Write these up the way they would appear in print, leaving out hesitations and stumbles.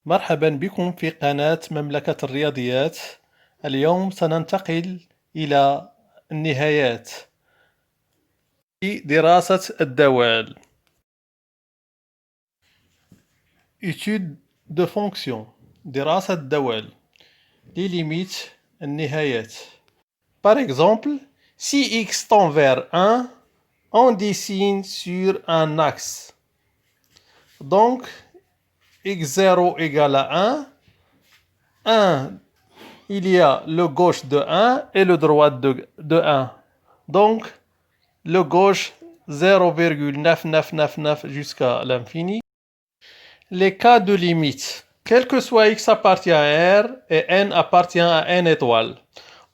مرحبا بكم في قناة مملكة الرياضيات. اليوم سننتقل إلى النهايات في دراسة الدوال. Étude de fonction. دراسة الدوال. Les limites النهايات. Par exemple, si x tend vers 1, on dessine sur un axe. Donc, x0 égale à 1. 1, il y a le gauche de 1 et le droit de 1. Donc, le gauche 0,9999 jusqu'à l'infini. Les cas de limite. Quel que soit x appartient à R et n appartient à n étoile.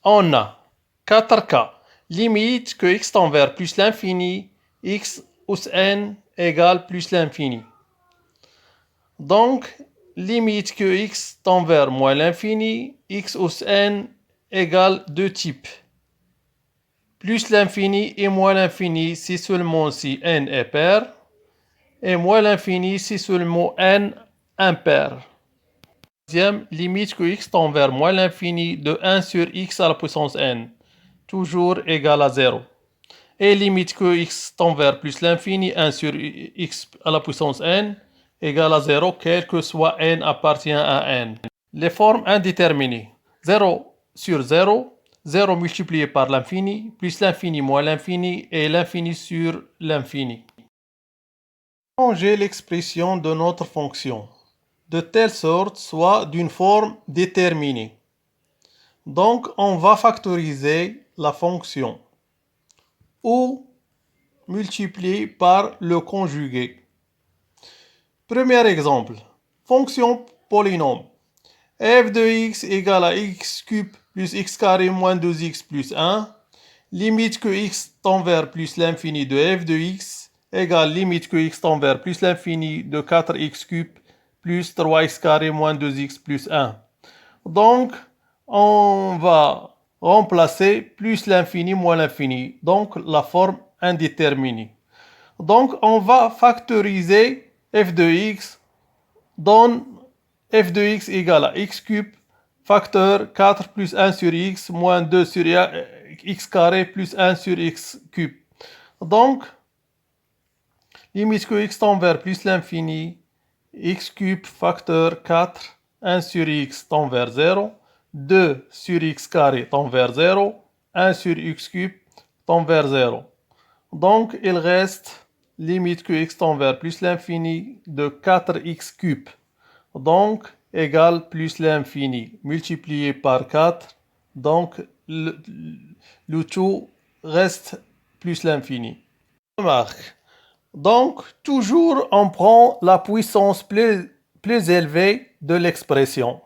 On a 4 cas. Limite que x tend vers plus l'infini, x us n égale plus l'infini. Donc, limite que x tend vers moins l'infini, x us n égale deux types. Plus l'infini et moins l'infini si seulement si n est pair, et moins l'infini si seulement n impair. Deuxième, limite que x tend vers moins l'infini de 1 sur x à la puissance n, toujours égal à 0. Et limite que x tend vers plus l'infini, 1 sur x à la puissance n, égale à 0, quel que soit n appartient à n. Les formes indéterminées. 0 sur 0, 0 multiplié par l'infini, plus l'infini moins l'infini, et l'infini sur l'infini. Changer l'expression de notre fonction, de telle sorte soit d'une forme déterminée. Donc, on va factoriser la fonction, ou multiplier par le conjugué. Premier exemple, fonction polynôme. f de x égale à x cube plus x carré moins 2x plus 1. Limite que x tend vers plus l'infini de f de x égale limite que x tend vers plus l'infini de 4x cube plus 3x carré moins 2x plus 1. Donc, on va remplacer plus l'infini moins l'infini. Donc, la forme indéterminée. Donc, on va factoriser f de x, donne f de x égale à x cube, facteur 4 plus 1 sur x moins 2 sur x carré plus 1 sur x cube. Donc, limite que x tend vers plus l'infini, x cube facteur 4, 1 sur x tend vers 0, 2 sur x carré tend vers 0, 1 sur x cube tend vers 0. Donc, il reste limite que x tend vers plus l'infini de 4x cube. Donc, égale plus l'infini multiplié par 4. Donc, le tout reste plus l'infini. Remarque. Donc, toujours on prend la puissance plus élevée de l'expression.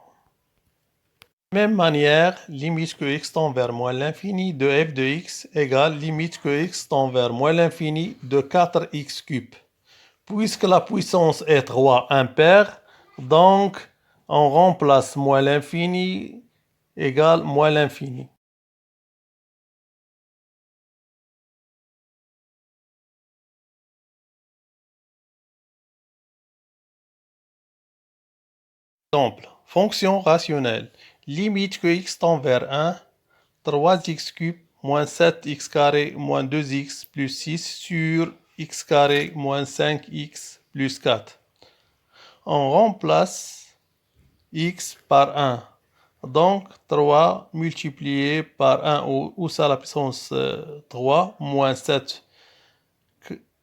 De la même manière, limite que x tend vers moins l'infini de f de x égale limite que x tend vers moins l'infini de 4x cube. Puisque la puissance est 3 impair, donc on remplace moins l'infini égale moins l'infini. Exemple, fonction rationnelle. Limite que x tend vers 1, 3x cube moins 7x carré moins 2x plus 6 sur x carré moins 5x plus 4. On remplace x par 1. Donc 3 multiplié par 1 ou à la puissance 3 moins 7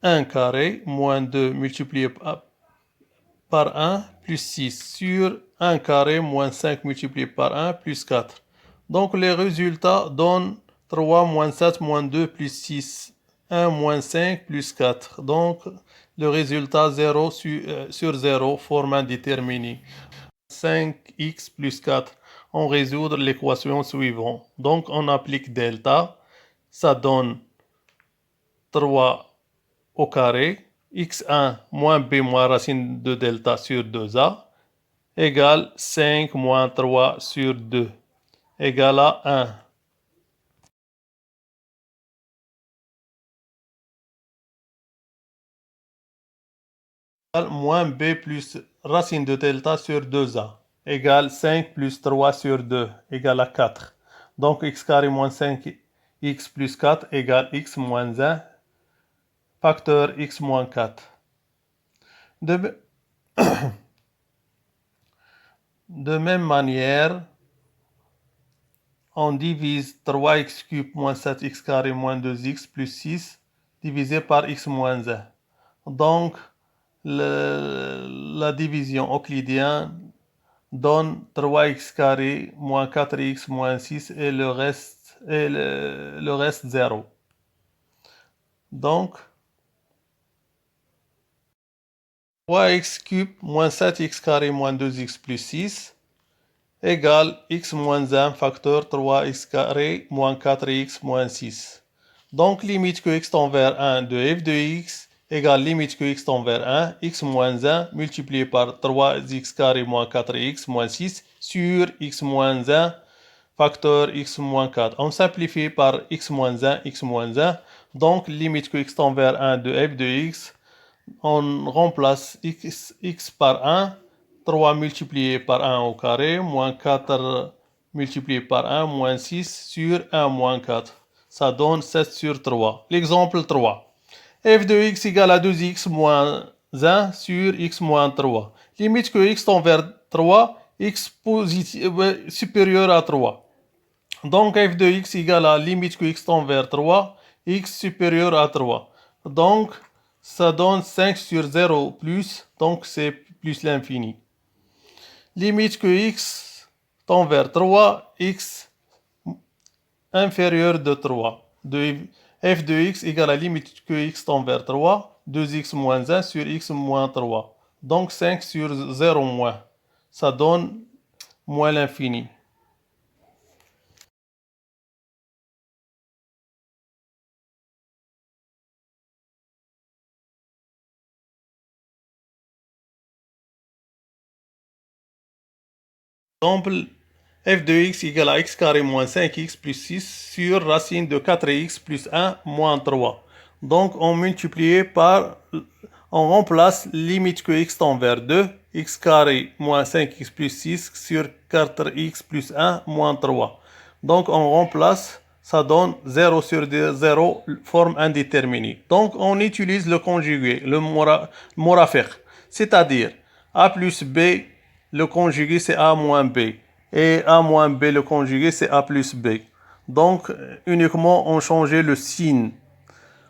1 carré moins 2 multiplié par 1 plus 6 sur 1 carré moins 5 multiplié par 1 plus 4. Donc les résultats donnent 3 moins 7 moins 2 plus 6, 1 moins 5 plus 4. Donc le résultat 0 sur 0, forme indéterminée. 5x plus 4. On résout l'équation suivante. Donc on applique delta, ça donne 3 au carré, x1 moins b moins racine de delta sur 2a, égale 5 moins 3 sur 2, égale à 1. Moins b plus racine de delta sur 2a égale 5 plus 3 sur 2 égale à 4. Donc x carré moins 5x plus 4 égale x moins 1 facteur x moins 4. De même manière, on divise 3x cube moins 7x carré moins 2x plus 6 divisé par x moins 1. Donc, la division euclidienne donne 3x carré moins 4x moins 6 et le reste 0. Donc, 3x cube moins 7x carré moins 2x plus 6 égale x moins 1 facteur 3x carré moins 4x moins 6. Donc, limite que x tend vers 1 de f de x égale limite que x tend vers 1, x moins 1 multiplié par 3x carré moins 4x moins 6 sur x moins 1 facteur x moins 4. On simplifie par x moins 1, x moins 1. Donc, limite que x tend vers 1 de f de x, on remplace x par 1, 3 multiplié par 1 au carré, moins 4 multiplié par 1, moins 6 sur 1 moins 4. Ça donne 7 sur 3. L'exemple 3. f de x égale à 2x moins 1 sur x moins 3. Limite que x tend vers 3, x supérieur à 3. Donc f de x égale à limite que x tend vers 3, x supérieur à 3. Donc, ça donne 5 sur 0 plus, donc c'est plus l'infini. Limite que x tend vers 3, x inférieur de 3. F de x égale à limite que x tend vers 3, 2x moins 1 sur x moins 3. Donc 5 sur 0 moins. Ça donne moins l'infini. Exemple, f de x égale à x carré moins 5x plus 6 sur racine de 4x plus 1 moins 3. Donc, on multiplie par, on remplace limite que x tend vers 2, x carré moins 5x plus 6 sur 4x plus 1 moins 3. Donc, on remplace, ça donne 0 sur 0, forme indéterminée. Donc, on utilise le conjugué, le morafiq, c'est-à-dire a plus b, le conjugué c'est a moins b. Et a moins b, le conjugué c'est a plus b. Donc, uniquement on changeait le signe.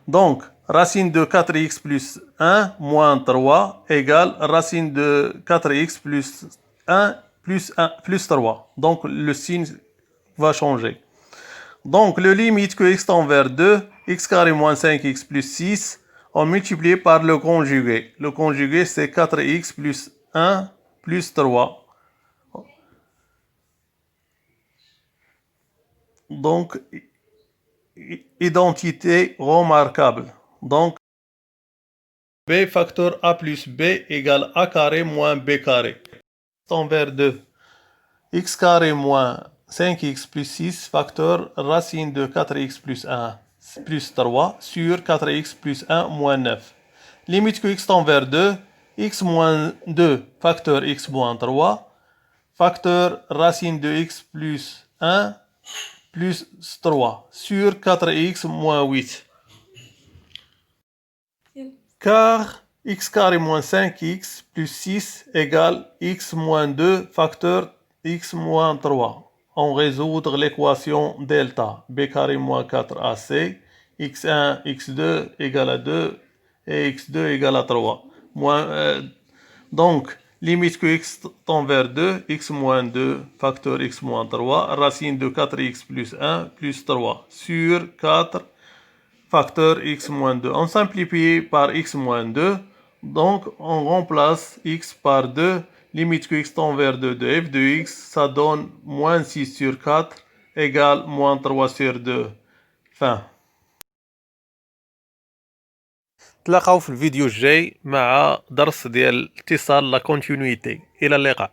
Donc, racine de 4x plus 1 moins 3 égale racine de 4x plus 1 plus 3. Donc, le signe va changer. Donc, le limite que x tend vers 2, x carré moins 5x plus 6, on multiplie par le conjugué. Le conjugué, c'est 4x plus 1 plus 3. Donc, identité remarquable. Donc, b facteur a plus b égale a carré moins b carré. Tend vers 2. X carré moins 5x plus 6 facteur racine de 4x plus 1 plus 3 sur 4x plus 1 moins 9. Limite que x tend vers 2, x moins 2 facteur x moins 3 facteur racine de x plus 1 plus 3 sur 4x moins 8. Car x carré moins 5x plus 6 égale x moins 2 facteur x moins 3. On résout l'équation delta b carré moins 4ac, x1, x2 égale à 2 et x2 égale à 3. Donc, limite que x tend vers 2, x moins 2 facteur x moins 3, racine de 4x plus 1 plus 3 sur 4 facteur x moins 2. On simplifie par x moins 2. Donc, on remplace x par 2. Limite que x tend vers 2 de f de x, ça donne moins 6 sur 4 égale moins 3 sur 2. Fin. تلاقاو في الفيديو الجاي مع درس ديال اتصال لا كونتينيتي. إلى اللقاء.